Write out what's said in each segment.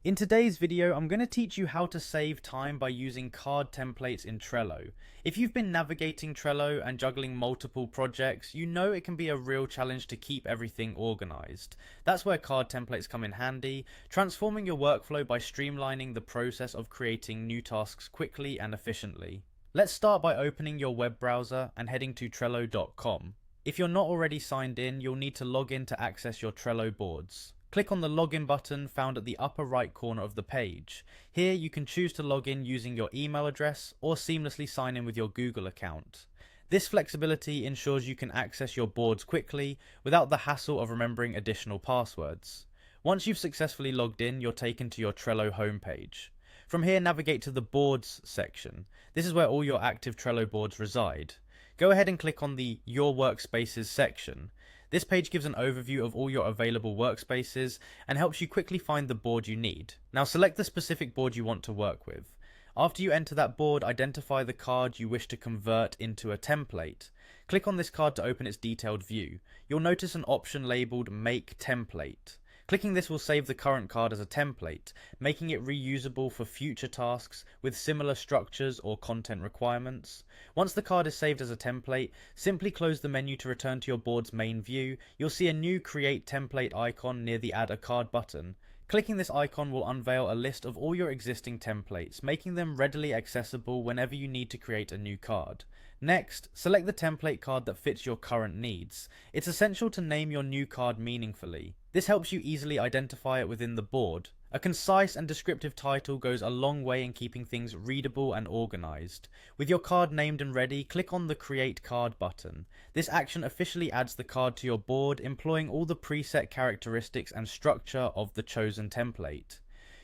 In today's video, I'm going to teach you how to save time by using card templates in Trello. If you've been navigating Trello and juggling multiple projects, you know it can be a real challenge to keep everything organized. That's where card templates come in handy, transforming your workflow by streamlining the process of creating new tasks quickly and efficiently. Let's start by opening your web browser and heading to Trello.com. If you're not already signed in, you'll need to log in to access your Trello boards. Click on the login button found at the upper right corner of the page. Here you can choose to log in using your email address or seamlessly sign in with your Google account. This flexibility ensures you can access your boards quickly without the hassle of remembering additional passwords. Once you've successfully logged in, you're taken to your Trello homepage. From here, navigate to the Boards section. This is where all your active Trello boards reside. Go ahead and click on the Your Workspaces section. This page gives an overview of all your available workspaces and helps you quickly find the board you need. Now select the specific board you want to work with. After you enter that board, identify the card you wish to convert into a template. Click on this card to open its detailed view. You'll notice an option labeled Make Template. Clicking this will save the current card as a template, making it reusable for future tasks with similar structures or content requirements. Once the card is saved as a template, simply close the menu to return to your board's main view. You'll see a new Create Template icon near the Add a Card button. Clicking this icon will unveil a list of all your existing templates, making them readily accessible whenever you need to create a new card. Next, select the template card that fits your current needs. It's essential to name your new card meaningfully. This helps you easily identify it within the board. A concise and descriptive title goes a long way in keeping things readable and organized. With your card named and ready, click on the Create Card button. This action officially adds the card to your board, employing all the preset characteristics and structure of the chosen template.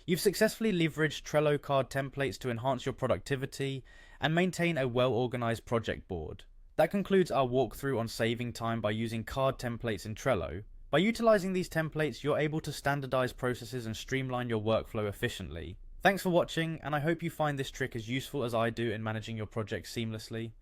You've successfully leveraged Trello card templates to enhance your productivity and maintain a well-organized project board. That concludes our walkthrough on saving time by using card templates in Trello. By utilizing these templates, you're able to standardize processes and streamline your workflow efficiently. Thanks for watching, and I hope you find this trick as useful as I do in managing your projects seamlessly.